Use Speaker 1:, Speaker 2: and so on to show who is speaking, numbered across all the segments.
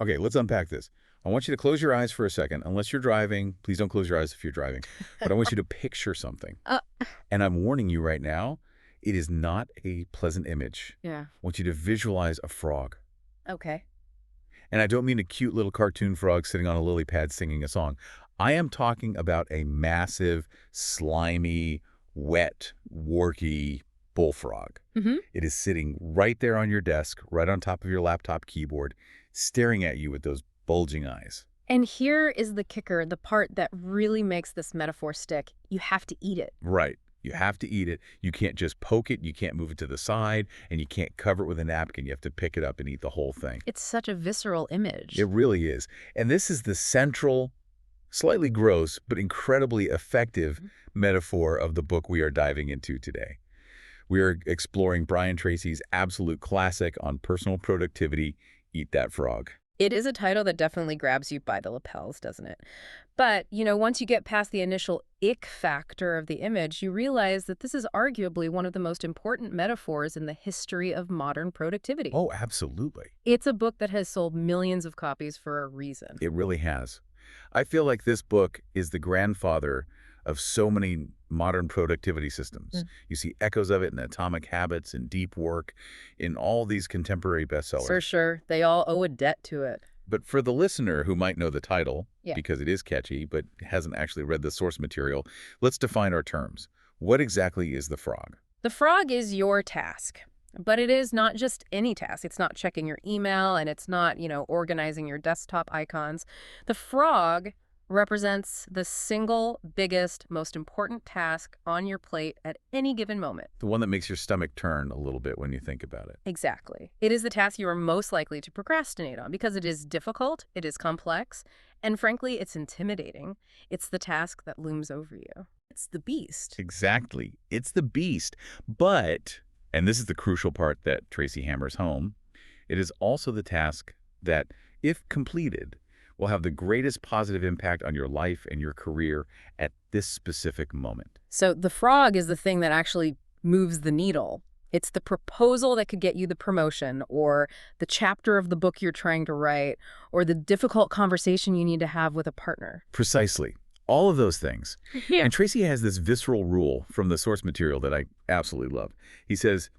Speaker 1: Okay, let's unpack this. I want you to close your eyes for a second. Unless you're driving, please don't close your eyes if you're driving. But I want you to picture something.
Speaker 2: Uh,
Speaker 1: And I'm warning you right now, it is not a pleasant image.
Speaker 2: yeah.
Speaker 1: I want you to visualize a frog.
Speaker 2: Okay.
Speaker 1: And I don't mean a cute little cartoon frog sitting on a lily pad singing a song. I am talking about a massive, slimy, wet, warty bullfrog.
Speaker 2: Mm-hmm.
Speaker 1: It is sitting right there on your desk, right on top of your laptop keyboard, staring at you with those bulging eyes.
Speaker 2: And here is the kicker, the part that really makes this metaphor stick. You have to eat it.
Speaker 1: Right. You have to eat it. You can't just poke it. You can't move it to the side, and you can't cover it with a napkin. You have to pick it up and eat the whole thing.
Speaker 2: It's such a visceral image.
Speaker 1: It really is. And this is the central, slightly gross, but incredibly effective metaphor of the book we are diving into today. We are exploring Brian Tracy's absolute classic on personal productivity, Eat That Frog.
Speaker 2: It is a title that definitely grabs you by the lapels, doesn't it? But, once you get past the initial ick factor of the image, you realize that this is arguably one of the most important metaphors in the history of modern productivity.
Speaker 1: Oh, absolutely.
Speaker 2: It's a book that has sold millions of copies for a reason.
Speaker 1: It really has. I feel like this book is the grandfather of so many modern productivity systems. You see echoes of it in Atomic Habits and Deep Work, in all these contemporary bestsellers.
Speaker 2: For sure. They all owe a debt to it.
Speaker 1: But for the listener who might know the title,
Speaker 2: Yeah.
Speaker 1: because it is catchy, but hasn't actually read the source material, let's define our terms. What exactly is the frog?
Speaker 2: The frog is your task. But it is not just any task. It's not checking your email, and it's not, organizing your desktop icons. The frog represents the single biggest, most important task on your plate at any given moment.
Speaker 1: The one that makes your stomach turn a little bit when you think about it.
Speaker 2: Exactly. It is the task you are most likely to procrastinate on because it is difficult, it is complex, and frankly, it's intimidating. It's the task that looms over you. It's the beast.
Speaker 1: Exactly. It's the beast. But, and this is the crucial part that Tracy hammers home, it is also the task that, if completed, will have the greatest positive impact on your life and your career at this specific moment.
Speaker 2: So the frog is the thing that actually moves the needle. It's the proposal that could get you the promotion, or the chapter of the book you're trying to write, or the difficult conversation you need to have with a partner.
Speaker 1: Precisely. All of those things.
Speaker 2: Yeah.
Speaker 1: And Tracy has this visceral rule from the source material that I absolutely love. He says,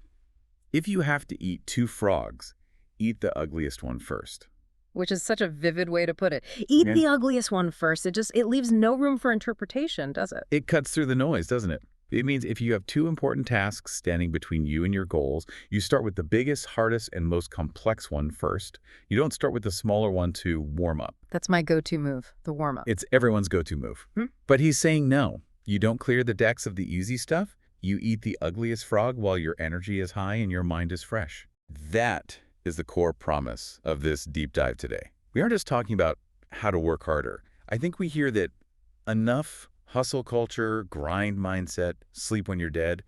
Speaker 1: if you have to eat 2 frogs, eat the ugliest one first.
Speaker 2: Which is such a vivid way to put it. Eat
Speaker 1: Yeah.
Speaker 2: the ugliest one first. It leaves no room for interpretation, does it?
Speaker 1: It cuts through the noise, doesn't it? It means if you have 2 important tasks standing between you and your goals, you start with the biggest, hardest, and most complex one first. You don't start with the smaller one to warm up.
Speaker 2: That's my go-to move, the warm-up.
Speaker 1: It's everyone's go-to move. But he's saying no. You don't clear the decks of the easy stuff. You eat the ugliest frog while your energy is high and your mind is fresh. That is the core promise of this deep dive today. We aren't just talking about how to work harder. I think we hear that enough hustle culture, grind mindset, sleep when you're dead.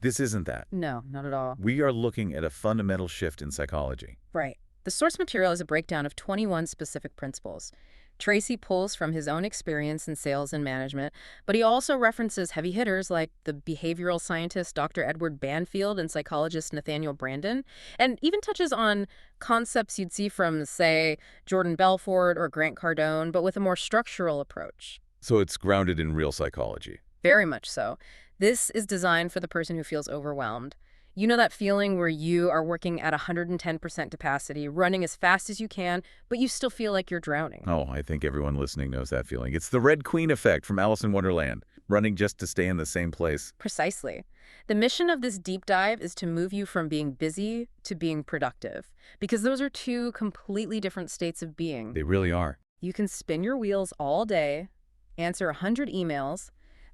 Speaker 1: This isn't that.
Speaker 2: No, not at all.
Speaker 1: We are looking at a fundamental shift in psychology.
Speaker 2: Right. The source material is a breakdown of 21 specific principles. Tracy pulls from his own experience in sales and management, but he also references heavy hitters like the behavioral scientist Dr. Edward Banfield and psychologist Nathaniel Branden, and even touches on concepts you'd see from, say, Jordan Belfort or Grant Cardone, but with a more structural approach.
Speaker 1: So it's grounded in real psychology.
Speaker 2: Very much so. This is designed for the person who feels overwhelmed. You know that feeling where you are working at 110% capacity, running as fast as you can, but you still feel like you're drowning.
Speaker 1: Oh, I think everyone listening knows that feeling. It's the Red Queen effect from Alice in Wonderland, running just to stay in the same place.
Speaker 2: Precisely. The mission of this deep dive is to move you from being busy to being productive, because those are 2 completely different states of being.
Speaker 1: They really are.
Speaker 2: You can spin your wheels all day, answer 100 emails,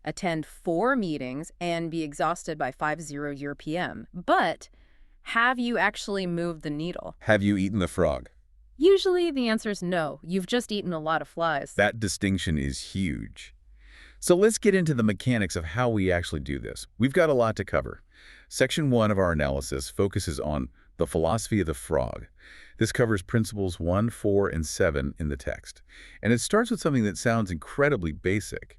Speaker 2: attend 4 meetings, and be exhausted by 5:00 your PM. But have you actually moved the needle?
Speaker 1: Have you eaten the frog?
Speaker 2: Usually the answer is no. You've just eaten a lot of flies.
Speaker 1: That distinction is huge. So let's get into the mechanics of how we actually do this. We've got a lot to cover. Section 1 of our analysis focuses on the philosophy of the frog. This covers principles 1, 4, and 7 in the text. And it starts with something that sounds incredibly basic.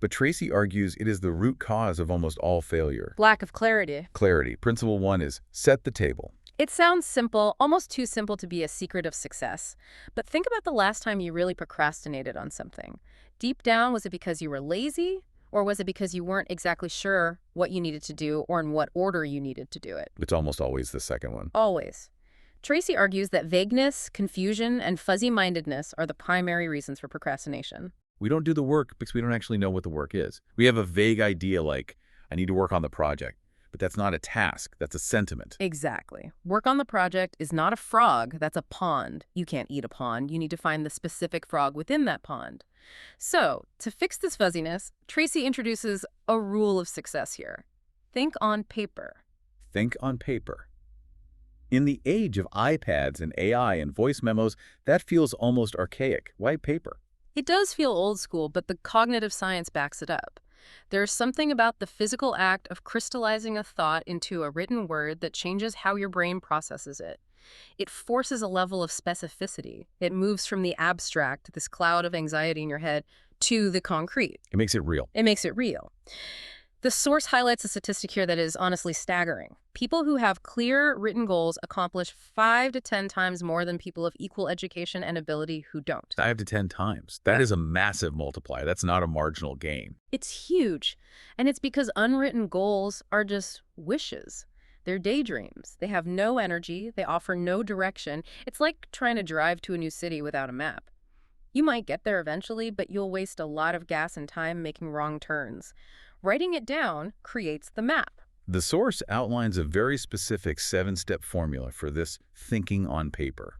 Speaker 1: But Tracy argues it is the root cause of almost all failure.
Speaker 2: Lack of clarity.
Speaker 1: Clarity. Principle 1 is set the table.
Speaker 2: It sounds simple, almost too simple to be a secret of success. But think about the last time you really procrastinated on something. Deep down, was it because you were lazy? Or was it because you weren't exactly sure what you needed to do or in what order you needed to do it?
Speaker 1: It's almost always the second one.
Speaker 2: Always. Tracy argues that vagueness, confusion, and fuzzy-mindedness are the primary reasons for procrastination.
Speaker 1: We don't do the work because we don't actually know what the work is. We have a vague idea like, I need to work on the project. But that's not a task. That's a sentiment.
Speaker 2: Exactly. Work on the project is not a frog. That's a pond. You can't eat a pond. You need to find the specific frog within that pond. So, to fix this fuzziness, Tracy introduces a rule of success here. Think on paper.
Speaker 1: Think on paper. In the age of iPads and AI and voice memos, that feels almost archaic. Why paper?
Speaker 2: It does feel old school, but the cognitive science backs it up. There's something about the physical act of crystallizing a thought into a written word that changes how your brain processes it. It forces a level of specificity. It moves from the abstract, this cloud of anxiety in your head, to the concrete.
Speaker 1: It makes it real.
Speaker 2: It makes it real. The source highlights a statistic here that is honestly staggering. People who have clear written goals accomplish 5 to 10 times more than people of equal education and ability who don't.
Speaker 1: 5 to 10 times. That is a massive multiplier. That's not a marginal gain.
Speaker 2: It's huge. And it's because unwritten goals are just wishes. They're daydreams. They have no energy. They offer no direction. It's like trying to drive to a new city without a map. You might get there eventually, but you'll waste a lot of gas and time making wrong turns. Writing it down creates the map.
Speaker 1: The source outlines a very specific 7-step formula for this thinking on paper.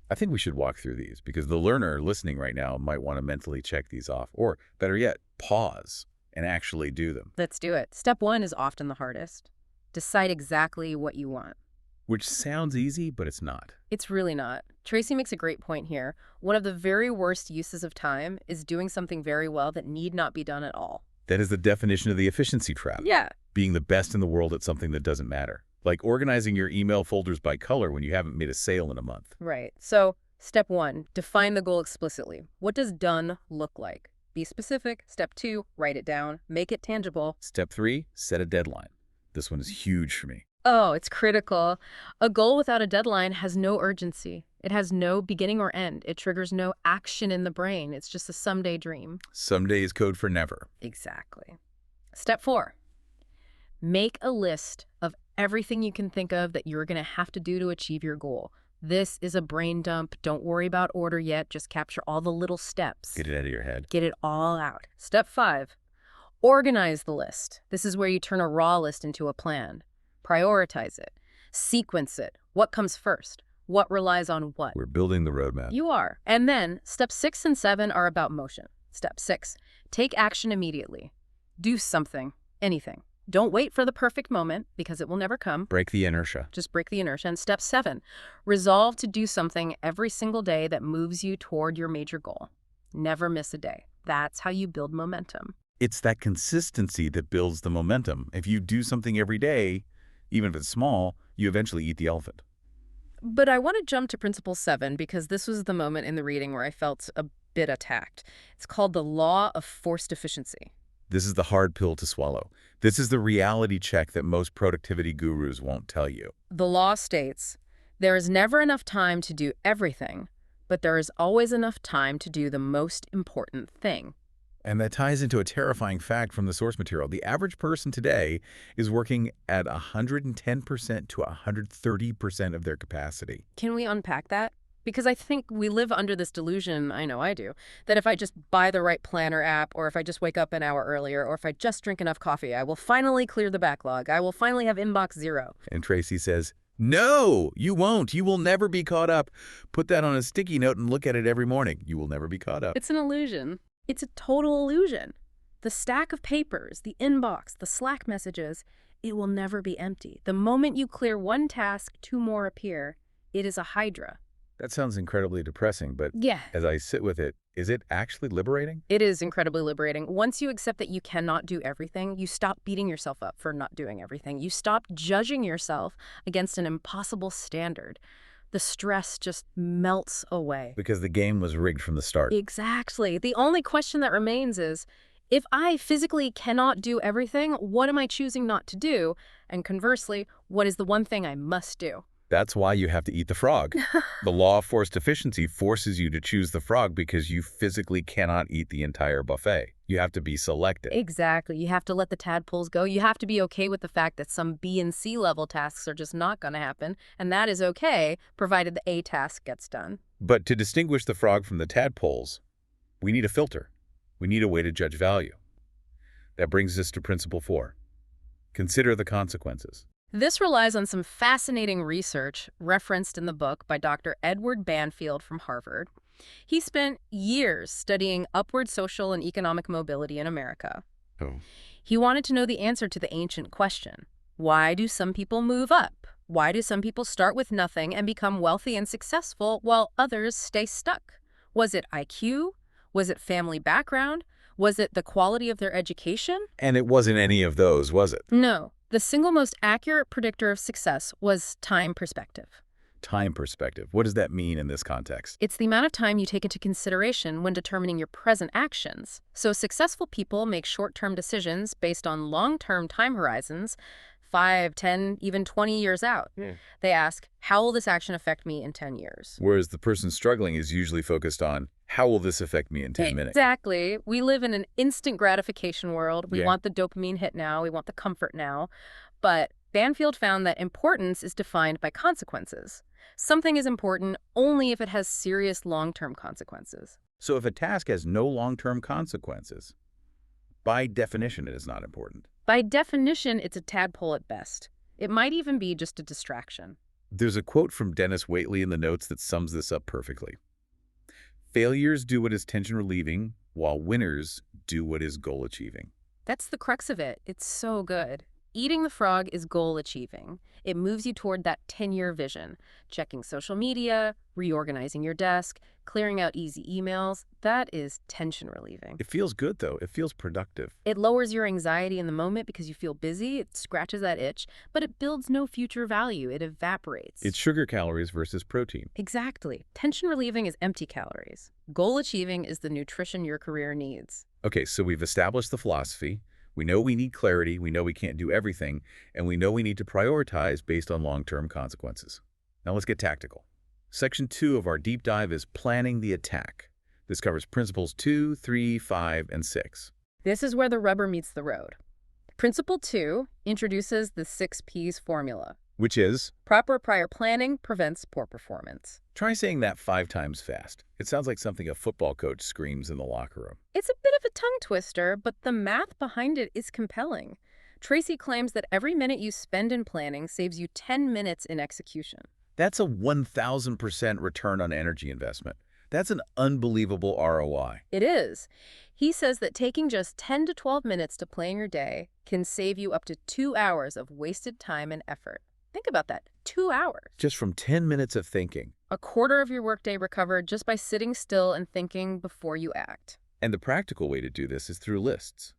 Speaker 1: I think we should walk through these because the learner listening right now might want to mentally check these off, or better yet, pause and actually do them.
Speaker 2: Let's do it. Step 1 is often the hardest. Decide exactly what you want.
Speaker 1: Which sounds easy, but it's not.
Speaker 2: It's really not. Tracy makes a great point here. One of the very worst uses of time is doing something very well that need not be done at all.
Speaker 1: That is the definition of the efficiency trap.
Speaker 2: Yeah.
Speaker 1: Being the best in the world at something that doesn't matter. Like organizing your email folders by color when you haven't made a sale in a month.
Speaker 2: Right. So, step 1, define the goal explicitly. What does done look like? Be specific. Step 2, write it down. Make it tangible.
Speaker 1: Step 3, set a deadline. This one is huge for me.
Speaker 2: Oh, it's critical. A goal without a deadline has no urgency. It has no beginning or end. It triggers no action in the brain. It's just a someday dream.
Speaker 1: Someday is code for never.
Speaker 2: Exactly. Step 4, make a list of everything you can think of that you're going to have to do to achieve your goal. This is a brain dump. Don't worry about order yet. Just capture all the little steps.
Speaker 1: Get it out of your head.
Speaker 2: Get it all out. Step 5, organize the list. This is where you turn a raw list into a plan. Prioritize it. Sequence it. What comes first? What relies on what?
Speaker 1: We're building the roadmap.
Speaker 2: You are. And then step 6 and 7 are about motion. Step 6, take action immediately. Do something, anything. Don't wait for the perfect moment because it will never come.
Speaker 1: Break the inertia.
Speaker 2: Just break the inertia. And step 7, resolve to do something every single day that moves you toward your major goal. Never miss a day. That's how you build momentum.
Speaker 1: It's that consistency that builds the momentum. If you do something every day, even if it's small, you eventually eat the elephant.
Speaker 2: But I want to jump to principle 7 because this was the moment in the reading where I felt a bit attacked. It's called the law of forced efficiency.
Speaker 1: This is the hard pill to swallow. This is the reality check that most productivity gurus won't tell you.
Speaker 2: The law states, there is never enough time to do everything, but there is always enough time to do the most important thing.
Speaker 1: And that ties into a terrifying fact from the source material. The average person today is working at 110% to 130% of their capacity.
Speaker 2: Can we unpack that? Because I think we live under this delusion, I know I do, that if I just buy the right planner app, or if I just wake up an hour earlier, or if I just drink enough coffee, I will finally clear the backlog. I will finally have inbox 0.
Speaker 1: And Tracy says, no, you won't. You will never be caught up. Put that on a sticky note and look at it every morning. You will never be caught up.
Speaker 2: It's an illusion. It's a total illusion. The stack of papers, the inbox, the Slack messages, it will never be empty. The moment you clear one task, 2 more appear. It is a hydra.
Speaker 1: That sounds incredibly depressing, but
Speaker 2: Yeah.
Speaker 1: as I sit with it, is it actually liberating?
Speaker 2: It is incredibly liberating. Once you accept that you cannot do everything, you stop beating yourself up for not doing everything. You stop judging yourself against an impossible standard. The stress just melts away.
Speaker 1: Because the game was rigged from the start.
Speaker 2: Exactly. The only question that remains is, if I physically cannot do everything, what am I choosing not to do? And conversely, What is the one thing I must do?
Speaker 1: That's why you have to eat the frog. The law of forced efficiency forces you to choose the frog because you physically cannot eat the entire buffet. You have to be selective.
Speaker 2: Exactly. You have to let the tadpoles go. You have to be okay with the fact that some B and C level tasks are just not going to happen, and that is okay, provided the A task gets done.
Speaker 1: But to distinguish the frog from the tadpoles, we need a filter. We need a way to judge value. That brings us to principle 4. Consider the consequences.
Speaker 2: This relies on some fascinating research referenced in the book by Dr. Edward Banfield from Harvard. He spent years studying upward social and economic mobility in America.
Speaker 1: Oh.
Speaker 2: He wanted to know the answer to the ancient question: why do some people move up? Why do some people start with nothing and become wealthy and successful while others stay stuck? Was it IQ? Was it family background? Was it the quality of their education?
Speaker 1: And it wasn't any of those, was it?
Speaker 2: No. The single most accurate predictor of success was time perspective.
Speaker 1: Time perspective. What does that mean in this context?
Speaker 2: It's the amount of time you take into consideration when determining your present actions. So successful people make short-term decisions based on long-term time horizons, 5, 10, even 20 years out. They ask, how will this action affect me in 10 years?
Speaker 1: Whereas the person struggling is usually focused on, how will this affect me in 10 minutes?
Speaker 2: Exactly. We live in an instant gratification world. We
Speaker 1: Yeah.
Speaker 2: want the dopamine hit now. We want the comfort now. But Banfield found that importance is defined by consequences. Something is important only if it has serious long-term consequences.
Speaker 1: So if a task has no long-term consequences, by definition it is not important.
Speaker 2: By definition, it's a tadpole at best. It might even be just a distraction.
Speaker 1: There's a quote from Dennis Waitley in the notes that sums this up perfectly. Failures do what is tension-relieving, while winners do what is goal-achieving.
Speaker 2: That's the crux of it. It's so good. Eating the frog is goal-achieving. It moves you toward that 10-year vision. Checking social media, reorganizing your desk, clearing out easy emails. That is tension-relieving.
Speaker 1: It feels good, though. It feels productive.
Speaker 2: It lowers your anxiety in the moment because you feel busy. It scratches that itch, but it builds no future value. It evaporates.
Speaker 1: It's sugar calories versus protein.
Speaker 2: Exactly. Tension-relieving is empty calories. Goal-achieving is the nutrition your career needs.
Speaker 1: Okay, so we've established the philosophy. We know we need clarity, we know we can't do everything, and we know we need to prioritize based on long-term consequences. Now let's get tactical. Section 2 of our deep dive is planning the attack. This covers principles 2, 3, 5, and 6.
Speaker 2: This is where the rubber meets the road. Principle 2 introduces the 6 P's formula.
Speaker 1: Which is?
Speaker 2: Proper prior planning prevents poor performance.
Speaker 1: Try saying that 5 times fast. It sounds like something a football coach screams in the locker room.
Speaker 2: It's a bit of a tongue twister, but the math behind it is compelling. Tracy claims that every minute you spend in planning saves you 10 minutes in execution.
Speaker 1: That's a 1,000% return on energy investment. That's an unbelievable ROI.
Speaker 2: It is. He says that taking just 10 to 12 minutes to plan your day can save you up to 2 hours of wasted time and effort. Think about that. 2 hours.
Speaker 1: Just from 10 minutes of thinking.
Speaker 2: A quarter of your workday recovered just by sitting still and thinking before you act.
Speaker 1: And the practical way to do this is through lists.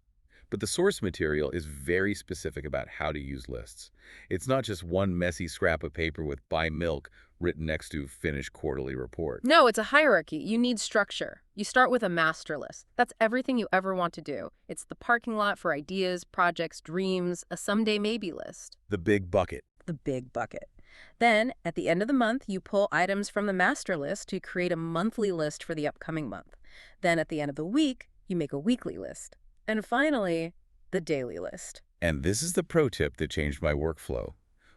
Speaker 1: But the source material is very specific about how to use lists. It's not just one messy scrap of paper with "buy milk" written next to "finished quarterly report."
Speaker 2: No, it's a hierarchy. You need structure. You start with a master list. That's everything you ever want to do. It's the parking lot for ideas, projects, dreams, a someday maybe list.
Speaker 1: The big bucket.
Speaker 2: The big bucket. Then, at the end of the month, you pull items from the master list to create a monthly list for the upcoming month. Then, at the end of the week, you make a weekly list. And finally, the daily list.
Speaker 1: And this is the pro tip that changed my workflow.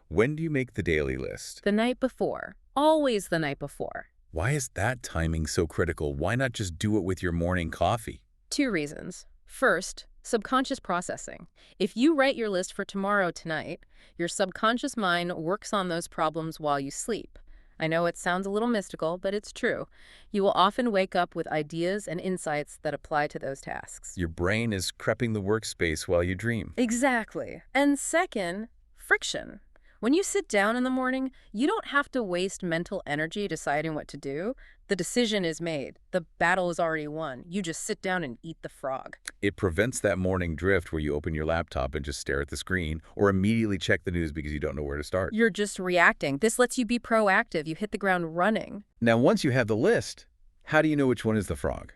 Speaker 1: When do you make the daily list?
Speaker 2: The night before. Always the night before.
Speaker 1: Why is that timing so critical? Why not just do it with your morning coffee?
Speaker 2: 2 reasons. First, subconscious processing. If you write your list for tomorrow tonight, your subconscious mind works on those problems while you sleep. I know it sounds a little mystical, but it's true. You will often wake up with ideas and insights that apply to those tasks.
Speaker 1: Your brain is prepping the workspace while you dream.
Speaker 2: Exactly. And second, friction. When you sit down in the morning, you don't have to waste mental energy deciding what to do. The decision is made. The battle is already won. You just sit down and eat the frog.
Speaker 1: It prevents that morning drift where you open your laptop and just stare at the screen or immediately check the news because you don't know where to start.
Speaker 2: You're just reacting. This lets you be proactive. You hit the ground running.
Speaker 1: Now, once you have the list, how do you know which one is the frog?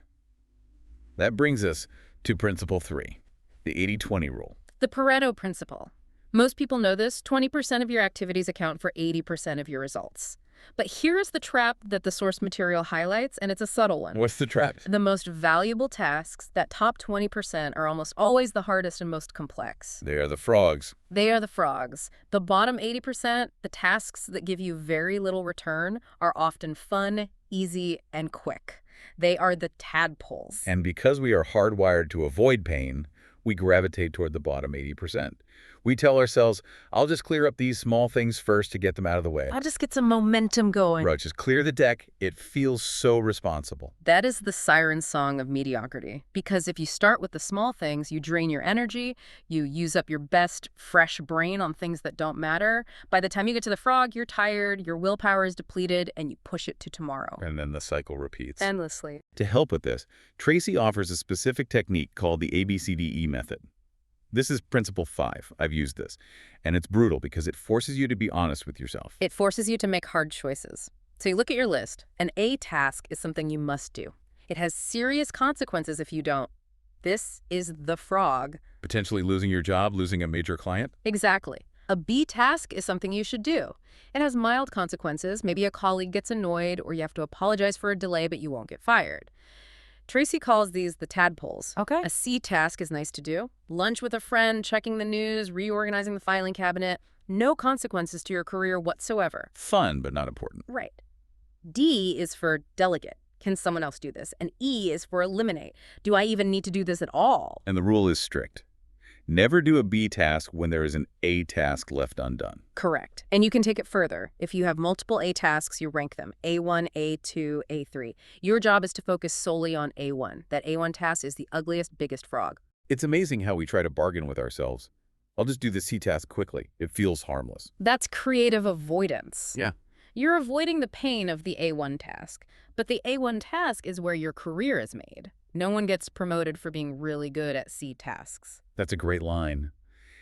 Speaker 1: That brings us to principle 3, the 80-20 rule.
Speaker 2: The Pareto principle. Most people know this. 20% of your activities account for 80% of your results. But here's the trap that the source material highlights, and it's a subtle one.
Speaker 1: What's the trap?
Speaker 2: The most valuable tasks, that top 20%, are almost always the hardest and most complex.
Speaker 1: They are the frogs.
Speaker 2: They are the frogs. The bottom 80%, the tasks that give you very little return, are often fun, easy, and quick. They are the tadpoles.
Speaker 1: And because we are hardwired to avoid pain, we gravitate toward the bottom 80%. We tell ourselves, I'll just clear up these small things first to get them out of the way.
Speaker 2: I'll just get some momentum going.
Speaker 1: Bro, just clear the deck. It feels so responsible.
Speaker 2: That is the siren song of mediocrity. Because if you start with the small things, you drain your energy, you use up your best, fresh brain on things that don't matter. By the time you get to the frog, you're tired, your willpower is depleted, and you push it to tomorrow.
Speaker 1: And then the cycle repeats.
Speaker 2: Endlessly.
Speaker 1: To help with this, Tracy offers a specific technique called the ABCDE method. This is principle 5. I've used this. And it's brutal because it forces you to be honest with yourself.
Speaker 2: It forces you to make hard choices. So you look at your list. An A task is something you must do. It has serious consequences if you don't. This is the frog.
Speaker 1: Potentially losing your job, losing a major client?
Speaker 2: Exactly. A B task is something you should do. It has mild consequences. Maybe a colleague gets annoyed, or you have to apologize for a delay, but you won't get fired. Tracy calls these the tadpoles.
Speaker 3: Okay.
Speaker 2: A C task is nice to do. Lunch with a friend, checking the news, reorganizing the filing cabinet. No consequences to your career whatsoever.
Speaker 1: Fun, but not important.
Speaker 2: Right. D is for delegate. Can someone else do this? And E is for eliminate. Do I even need to do this at all?
Speaker 1: And the rule is strict. Never do a B task when there is an A task left undone.
Speaker 2: Correct. And you can take it further. If you have multiple A tasks, you rank them. A1, A2, A3. Your job is to focus solely on A1. That A1 task is the ugliest, biggest frog.
Speaker 1: It's amazing how we try to bargain with ourselves. I'll just do the C task quickly. It feels harmless.
Speaker 2: That's creative avoidance.
Speaker 1: Yeah.
Speaker 2: You're avoiding the pain of the A1 task. But the A1 task is where your career is made. No one gets promoted for being really good at C tasks.
Speaker 1: That's a great line.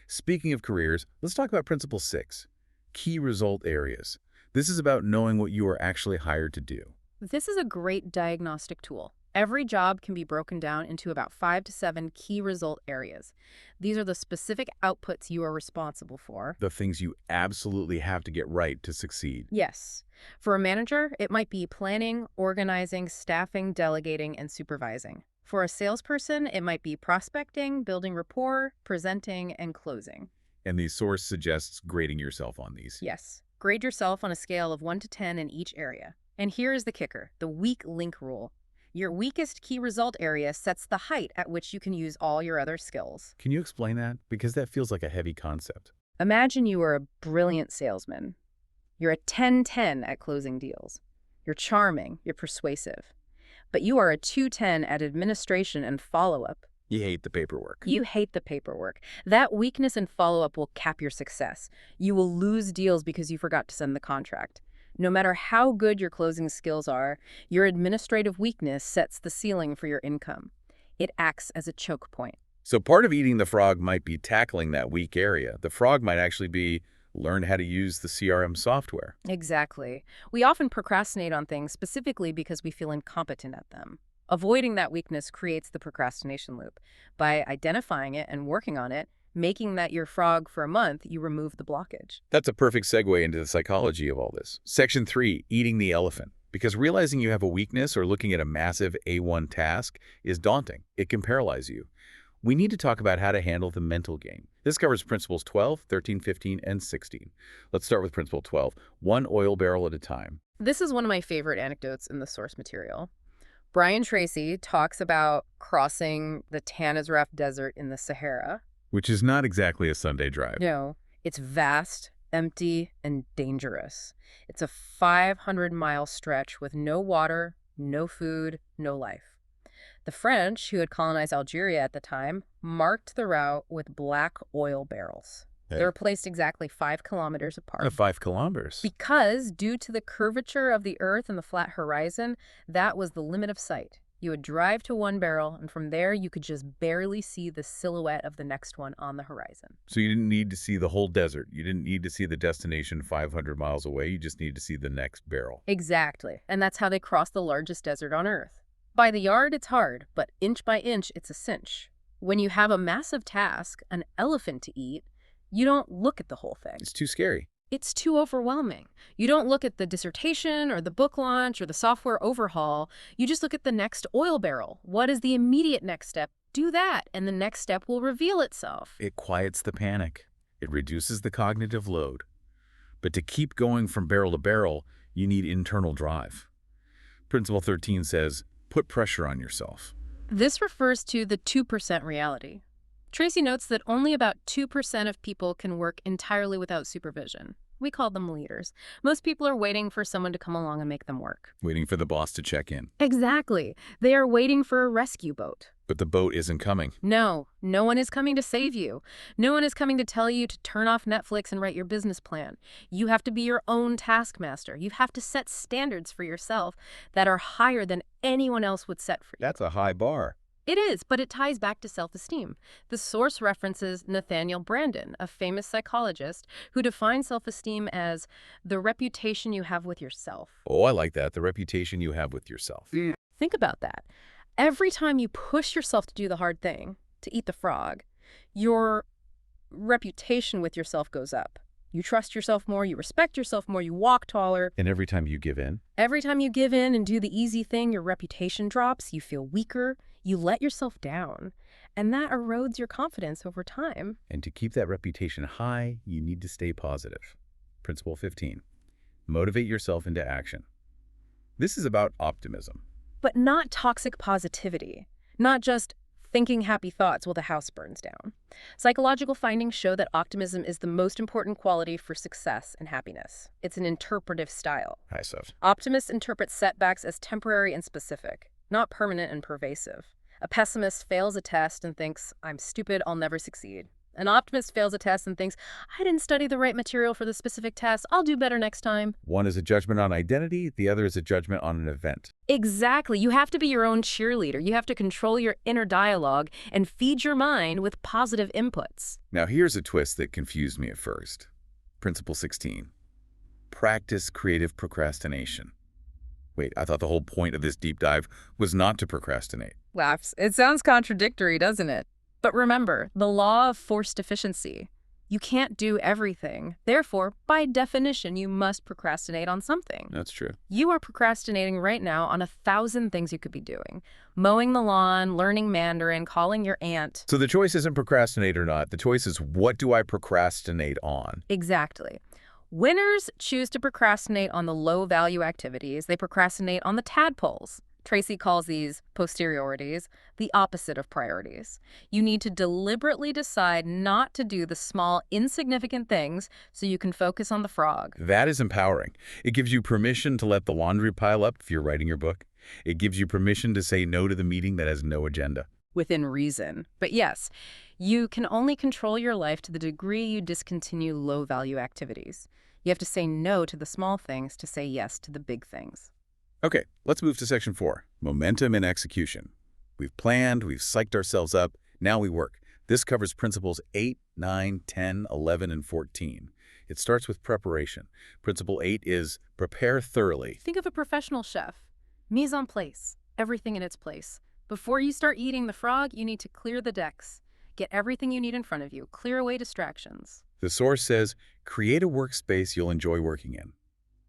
Speaker 1: Speaking of careers, let's talk about principle 6, key result areas. This is about knowing what you are actually hired to do.
Speaker 2: This is a great diagnostic tool. Every job can be broken down into about 5 to 7 key result areas. These are the specific outputs you are responsible for.
Speaker 1: The things you absolutely have to get right to succeed.
Speaker 2: Yes. For a manager, it might be planning, organizing, staffing, delegating, and supervising. For a salesperson, it might be prospecting, building rapport, presenting, and closing.
Speaker 1: And the source suggests grading yourself on these.
Speaker 2: Yes. Grade yourself on a scale of 1 to 10 in each area. And here is the kicker, the weak link rule. Your weakest key result area sets the height at which you can use all your other skills.
Speaker 1: Can you explain that? Because that feels like a heavy concept.
Speaker 2: Imagine you are a brilliant salesman. You're a 10-10 at closing deals. You're charming, you're persuasive. But you are a 2-10 at administration and follow-up.
Speaker 1: You hate the paperwork.
Speaker 2: You hate the paperwork. That weakness in follow-up will cap your success. You will lose deals because you forgot to send the contract. No matter how good your closing skills are, your administrative weakness sets the ceiling for your income. It acts as a choke point.
Speaker 1: So part of eating the frog might be tackling that weak area. The frog might actually be learn how to use the CRM software.
Speaker 2: Exactly. We often procrastinate on things specifically because we feel incompetent at them. Avoiding that weakness creates the procrastination loop. By identifying it and working on it, making that your frog for a month, you remove the blockage.
Speaker 1: That's a perfect segue into the psychology of all this. Section 3, eating the elephant. Because realizing you have a weakness or looking at a massive A1 task is daunting. It can paralyze you. We need to talk about how to handle the mental game. This covers principles 12, 13, 15, and 16. Let's start with principle 12, one oil barrel at a time.
Speaker 2: This is one of my favorite anecdotes in the source material. Brian Tracy talks about crossing the Tanazraf Desert in the Sahara.
Speaker 1: Which is not exactly a Sunday drive.
Speaker 2: No, it's vast, empty, and dangerous. It's a 500-mile stretch with no water, no food, no life. The French, who had colonized Algeria at the time, marked the route with black oil barrels.
Speaker 1: Hey.
Speaker 2: They were placed exactly 5 kilometers apart.
Speaker 1: 5 kilometers.
Speaker 2: Because, due to the curvature of the Earth and the flat horizon, that was the limit of sight. You would drive to one barrel, and from there you could just barely see the silhouette of the next one on the horizon.
Speaker 1: So you didn't need to see the whole desert. You didn't need to see the destination 500 miles away. You just needed to see the next barrel.
Speaker 2: Exactly. And that's how they crossed the largest desert on Earth. By the yard, it's hard, but inch by inch, it's a cinch. When you have a massive task, an elephant to eat, You don't look at the whole thing.
Speaker 1: It's too scary.
Speaker 2: It's too overwhelming. You don't look at the dissertation or the book launch or the software overhaul. You just look at the next oil barrel. What is the immediate next step? Do that, and the next step will reveal itself.
Speaker 1: It quiets the panic. It reduces the cognitive load. But to keep going from barrel to barrel, you need internal drive. Principle 13 says, put pressure on yourself.
Speaker 2: This refers to the 2% reality. Tracy notes that only about 2% of people can work entirely without supervision. We call them leaders. Most people are waiting for someone to come along and make them work.
Speaker 1: Waiting for the boss to check in.
Speaker 2: Exactly. They are waiting for a rescue boat.
Speaker 1: But the boat isn't coming.
Speaker 2: No one is coming to save you. No one is coming to tell you to turn off Netflix and write your business plan. You have to be your own taskmaster. You have to set standards for yourself that are higher than anyone else would set for you.
Speaker 1: That's a high bar.
Speaker 2: It is, but it ties back to self-esteem. The source references Nathaniel Branden, a famous psychologist who defines self-esteem as the reputation you have with yourself.
Speaker 1: Oh, I like that. The reputation you have with yourself.
Speaker 2: Think about that. Every time you push yourself to do the hard thing, to eat the frog, your reputation with yourself goes up. You trust yourself more, you respect yourself more, you walk taller.
Speaker 1: And every time you give in?
Speaker 2: Every time you give in and do the easy thing, your reputation drops, you feel weaker, you let yourself down. And that erodes your confidence over time.
Speaker 1: And to keep that reputation high, you need to stay positive. Principle 15. Motivate yourself into action. This is about optimism.
Speaker 2: But not toxic positivity. Not just thinking happy thoughts while the house burns down. Psychological findings show that optimism is the most important quality for success and happiness. It's an interpretive style.
Speaker 1: Hi, Seth.
Speaker 2: Optimists interpret setbacks as temporary and specific, not permanent and pervasive. A pessimist fails a test and thinks, I'm stupid, I'll never succeed. An optimist fails a test and thinks, I didn't study the right material for the specific test, I'll do better next time.
Speaker 1: One is a judgment on identity, the other is a judgment on an event.
Speaker 2: Exactly. You have to be your own cheerleader. You have to control your inner dialogue and feed your mind with positive inputs.
Speaker 1: Now here's a twist that confused me at first. Principle 16. Practice creative procrastination. Wait, I thought the whole point of this deep dive was not to procrastinate.
Speaker 2: Laughs. It sounds contradictory, doesn't it? But remember, the law of forced efficiency. You can't do everything. Therefore, by definition, you must procrastinate on something.
Speaker 1: That's true.
Speaker 2: You are procrastinating right now on 1,000 things you could be doing. Mowing the lawn, learning Mandarin, calling your aunt.
Speaker 1: So the choice isn't procrastinate or not. The choice is, what do I procrastinate on?
Speaker 2: Exactly. Winners choose to procrastinate on the low-value activities. They procrastinate on the tadpoles. Tracy calls these posteriorities, the opposite of priorities. You need to deliberately decide not to do the small, insignificant things so you can focus on the frog.
Speaker 1: That is empowering. It gives you permission to let the laundry pile up if you're writing your book. It gives you permission to say no to the meeting that has no agenda.
Speaker 2: Within reason. But yes, you can only control your life to the degree you discontinue low-value activities. You have to say no to the small things to say yes to the big things.
Speaker 1: Okay, let's move to section 4, momentum and execution. We've planned, we've psyched ourselves up, now we work. This covers principles 8, 9, 10, 11, and 14. It starts with preparation. Principle 8 is prepare thoroughly.
Speaker 2: Think of a professional chef. Mise en place, everything in its place. Before you start eating the frog, you need to clear the decks. Get everything you need in front of you. Clear away distractions.
Speaker 1: The source says, create a workspace you'll enjoy working in.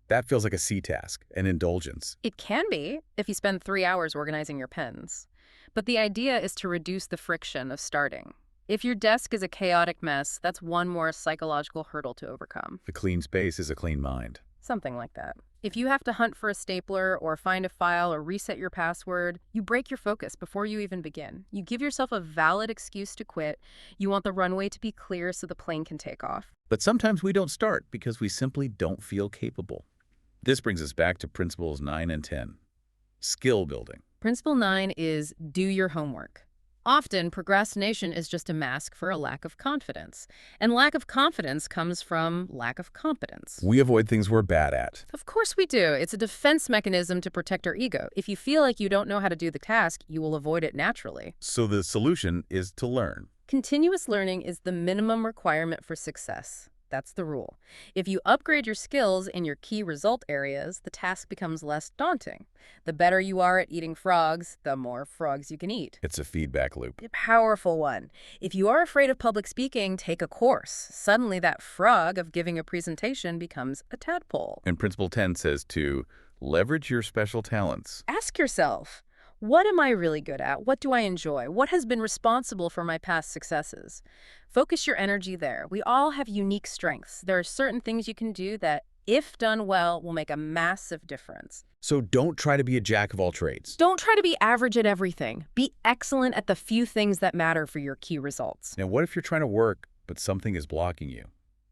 Speaker 1: That feels like a C task, an indulgence.
Speaker 2: It can be, if you spend 3 hours organizing your pens. But the idea is to reduce the friction of starting. If your desk is a chaotic mess, that's one more psychological hurdle to overcome.
Speaker 1: A clean space is a clean mind.
Speaker 2: Something like that. If you have to hunt for a stapler or find a file or reset your password, you break your focus before you even begin. You give yourself a valid excuse to quit. You want the runway to be clear so the plane can take off.
Speaker 1: But sometimes we don't start because we simply don't feel capable. This brings us back to principles 9 and 10. Skill building.
Speaker 2: Principle 9 is do your homework. Often, procrastination is just a mask for a lack of confidence. And lack of confidence comes from lack of competence.
Speaker 1: We avoid things we're bad at.
Speaker 2: Of course we do. It's a defense mechanism to protect our ego. If you feel like you don't know how to do the task, you will avoid it naturally.
Speaker 1: So the solution is to learn.
Speaker 2: Continuous learning is the minimum requirement for success. That's the rule. If you upgrade your skills in your key result areas, the task becomes less daunting. The better you are at eating frogs, the more frogs you can eat.
Speaker 1: It's a feedback loop.
Speaker 2: A powerful one. If you are afraid of public speaking, take a course. Suddenly that frog of giving a presentation becomes a tadpole.
Speaker 1: And Principle 10 says to leverage your special talents.
Speaker 2: Ask yourself, what am I really good at? What do I enjoy? What has been responsible for my past successes? Focus your energy there. We all have unique strengths. There are certain things you can do that, if done well, will make a massive difference.
Speaker 1: So don't try to be a jack of all trades.
Speaker 2: Don't try to be average at everything. Be excellent at the few things that matter for your key results.
Speaker 1: Now, what if you're trying to work, but something is blocking you?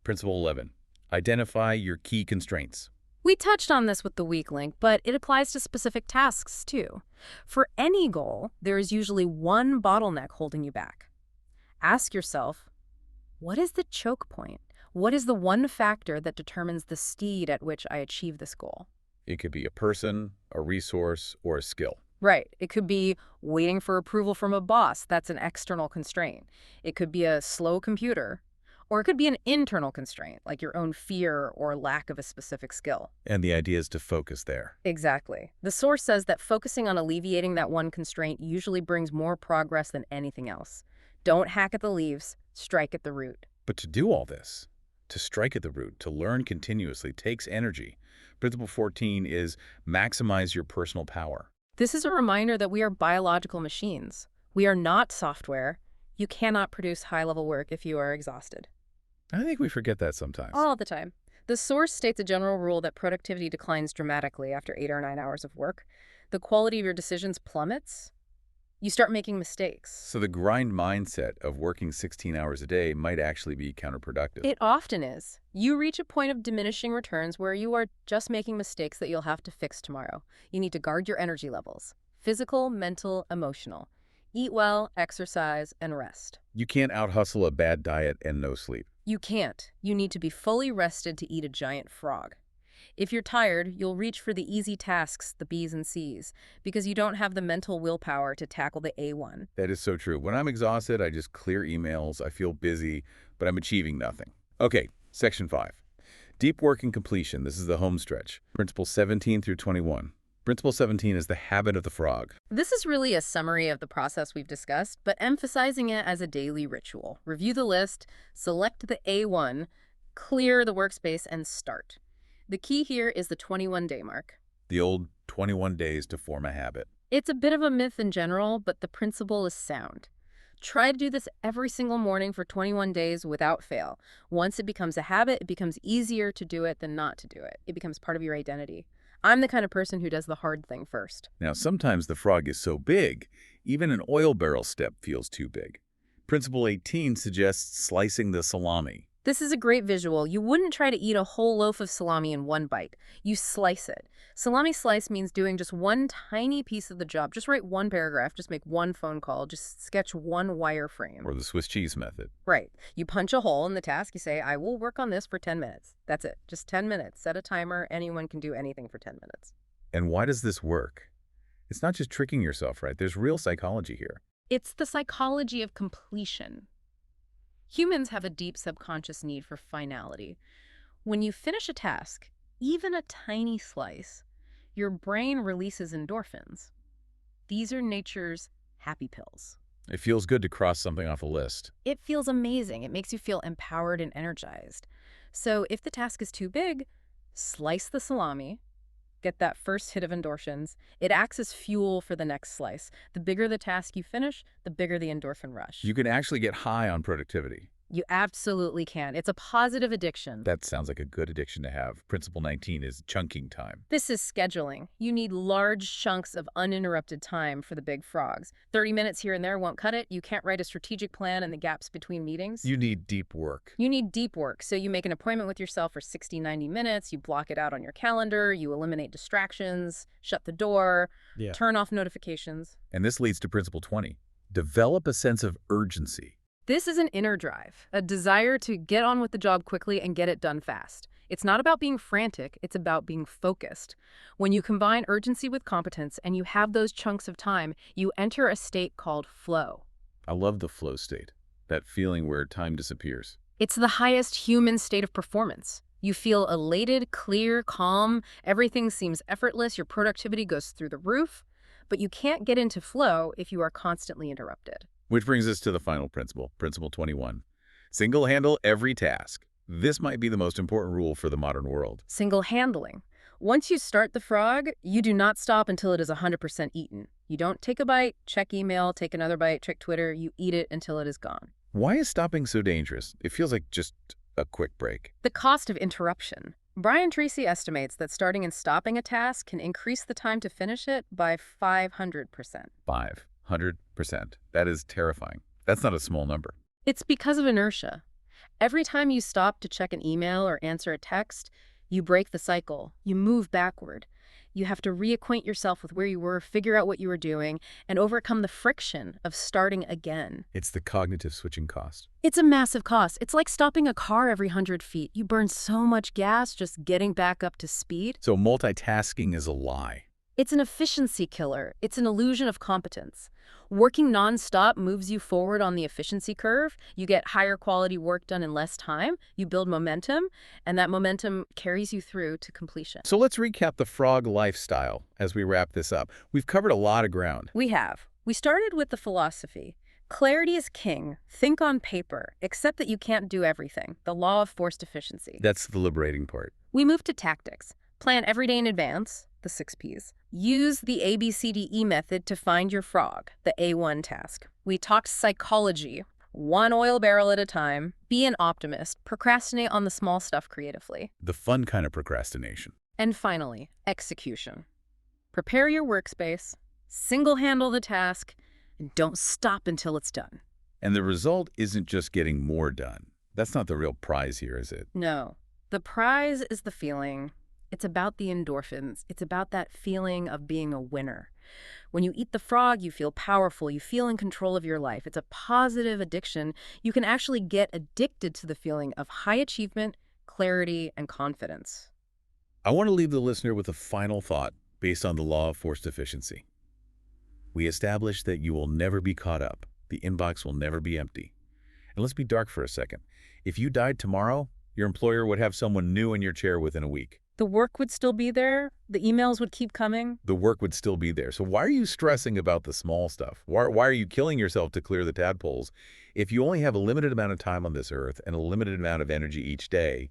Speaker 1: Principle 11, identify your key constraints.
Speaker 2: We touched on this with the weak link, but it applies to specific tasks too. For any goal, there is usually one bottleneck holding you back. Ask yourself, what is the choke point? What is the one factor that determines the speed at which I achieve this goal?
Speaker 1: It could be a person, a resource, or a skill.
Speaker 2: Right. It could be waiting for approval from a boss. That's an external constraint. It could be a slow computer. Or it could be an internal constraint, like your own fear or lack of a specific skill.
Speaker 1: And the idea is to focus there.
Speaker 2: Exactly. The source says that focusing on alleviating that one constraint usually brings more progress than anything else. Don't hack at the leaves, strike at the root.
Speaker 1: But to do all this, to strike at the root, to learn continuously, takes energy. Principle 14 is maximize your personal power.
Speaker 2: This is a reminder that we are biological machines. We are not software. You cannot produce high-level work if you are exhausted.
Speaker 1: I think we forget that sometimes.
Speaker 2: All the time. The source states a general rule that productivity declines dramatically after 8 or 9 hours of work. The quality of your decisions plummets. You start making mistakes.
Speaker 1: So the grind mindset of working 16 hours a day might actually be counterproductive.
Speaker 2: It often is. You reach a point of diminishing returns where you are just making mistakes that you'll have to fix tomorrow. You need to guard your energy levels. Physical, mental, emotional. Eat well, exercise, and rest.
Speaker 1: You can't out-hustle a bad diet and no sleep.
Speaker 2: You can't. You need to be fully rested to eat a giant frog. If you're tired, you'll reach for the easy tasks, the B's and C's, because you don't have the mental willpower to tackle the A1.
Speaker 1: That is so true. When I'm exhausted, I just clear emails, I feel busy, but I'm achieving nothing. Okay, section 5. Deep work and completion. This is the home stretch. Principles 17 through 21. Principle 17 is the habit of the frog.
Speaker 2: This is really a summary of the process we've discussed, but emphasizing it as a daily ritual. Review the list, select the A1, clear the workspace, and start. The key here is the 21-day mark.
Speaker 1: The old 21 days to form a habit.
Speaker 2: It's a bit of a myth in general, but the principle is sound. Try to do this every single morning for 21 days without fail. Once it becomes a habit, it becomes easier to do it than not to do it. It becomes part of your identity. I'm the kind of person who does the hard thing first.
Speaker 1: Now, sometimes the frog is so big, even an oil barrel step feels too big. Principle 18 suggests slicing the salami.
Speaker 2: This is a great visual. You wouldn't try to eat a whole loaf of salami in one bite. You slice it. Salami slice means doing just one tiny piece of the job. Just write one paragraph, just make one phone call, just sketch one wireframe.
Speaker 1: Or the Swiss cheese method.
Speaker 2: Right. You punch a hole in the task. You say, I will work on this for 10 minutes. That's it. Just 10 minutes. Set a timer. Anyone can do anything for 10 minutes.
Speaker 1: And why does this work? It's not just tricking yourself, right? There's real psychology here.
Speaker 2: It's the psychology of completion. Humans have a deep subconscious need for finality. When you finish a task, even a tiny slice, your brain releases endorphins. These are nature's happy pills.
Speaker 1: It feels good to cross something off a list.
Speaker 2: It feels amazing. It makes you feel empowered and energized. So if the task is too big, slice the salami, get that first hit of endorphins. It acts as fuel for the next slice. The bigger the task you finish, the bigger the endorphin rush.
Speaker 1: You can actually get high on productivity.
Speaker 2: You absolutely can. It's a positive addiction.
Speaker 1: That sounds like a good addiction to have. Principle 19 is chunking time.
Speaker 2: This is scheduling. You need large chunks of uninterrupted time for the big frogs. 30 minutes here and there won't cut it. You can't write a strategic plan in the gaps between meetings.
Speaker 1: You need deep work.
Speaker 2: You need deep work. So you make an appointment with yourself for 60, 90 minutes. You block it out on your calendar. You eliminate distractions, shut the door, turn off notifications.
Speaker 1: And this leads to Principle 20. Develop a sense of urgency.
Speaker 2: This is an inner drive, a desire to get on with the job quickly and get it done fast. It's not about being frantic, it's about being focused. When you combine urgency with competence and you have those chunks of time, you enter a state called flow.
Speaker 1: I love the flow state, that feeling where time disappears.
Speaker 2: It's the highest human state of performance. You feel elated, clear, calm, everything seems effortless, your productivity goes through the roof, but you can't get into flow if you are constantly interrupted.
Speaker 1: Which brings us to the final principle, Principle 21. Single handle every task. This might be the most important rule for the modern world.
Speaker 2: Single handling. Once you start the frog, you do not stop until it is 100% eaten. You don't take a bite, check email, take another bite, check Twitter, you eat it until it is gone.
Speaker 1: Why is stopping so dangerous? It feels like just a quick break.
Speaker 2: The cost of interruption. Brian Tracy estimates that starting and stopping a task can increase the time to finish it by 500%.
Speaker 1: 500%. That is terrifying. That's not a small number.
Speaker 2: It's because of inertia. Every time you stop to check an email or answer a text, you break the cycle. You move backward. You have to reacquaint yourself with where you were, figure out what you were doing, and overcome the friction of starting again.
Speaker 1: It's the cognitive switching cost.
Speaker 2: It's a massive cost. It's like stopping a car every 100 feet. You burn so much gas just getting back up to speed.
Speaker 1: So multitasking is a lie.
Speaker 2: It's an efficiency killer. It's an illusion of competence. Working nonstop moves you forward on the efficiency curve. You get higher quality work done in less time. You build momentum, and that momentum carries you through to completion.
Speaker 1: So let's recap the frog lifestyle as we wrap this up. We've covered a lot of ground.
Speaker 2: We have. We started with the philosophy. Clarity is king. Think on paper. Accept that you can't do everything. The law of forced efficiency.
Speaker 1: That's the liberating part.
Speaker 2: We moved to tactics. Plan every day in advance, the 6 Ps. Use the ABCDE method to find your frog, the A1 task. We talked psychology, one oil barrel at a time. Be an optimist. Procrastinate on the small stuff creatively.
Speaker 1: The fun kind of procrastination.
Speaker 2: And finally, execution. Prepare your workspace, single-handle the task, and don't stop until it's done.
Speaker 1: And the result isn't just getting more done. That's not the real prize here, is it?
Speaker 2: No. The prize is the feeling. It's about the endorphins. It's about that feeling of being a winner. When you eat the frog, you feel powerful. You feel in control of your life. It's a positive addiction. You can actually get addicted to the feeling of high achievement, clarity, and confidence.
Speaker 1: I want to leave the listener with a final thought based on the law of forced efficiency. We established that you will never be caught up. The inbox will never be empty. And let's be dark for a second. If you died tomorrow, your employer would have someone new in your chair within a week.
Speaker 2: The work would still be there. The emails would keep coming.
Speaker 1: The work would still be there. So why are you stressing about the small stuff? Why are you killing yourself to clear the tadpoles? If you only have a limited amount of time on this earth and a limited amount of energy each day,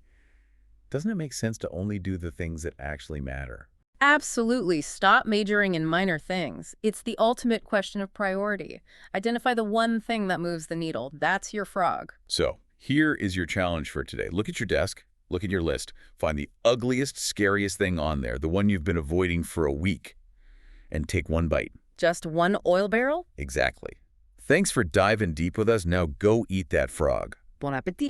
Speaker 1: doesn't it make sense to only do the things that actually matter?
Speaker 2: Absolutely. Stop majoring in minor things. It's the ultimate question of priority. Identify the one thing that moves the needle. That's your frog.
Speaker 1: So here is your challenge for today. Look at your desk. Look at your list. Find the ugliest, scariest thing on there, the one you've been avoiding for a week, and take one bite.
Speaker 2: Just one oil barrel?
Speaker 1: Exactly. Thanks for diving deep with us. Now go eat that frog.
Speaker 2: Bon appétit.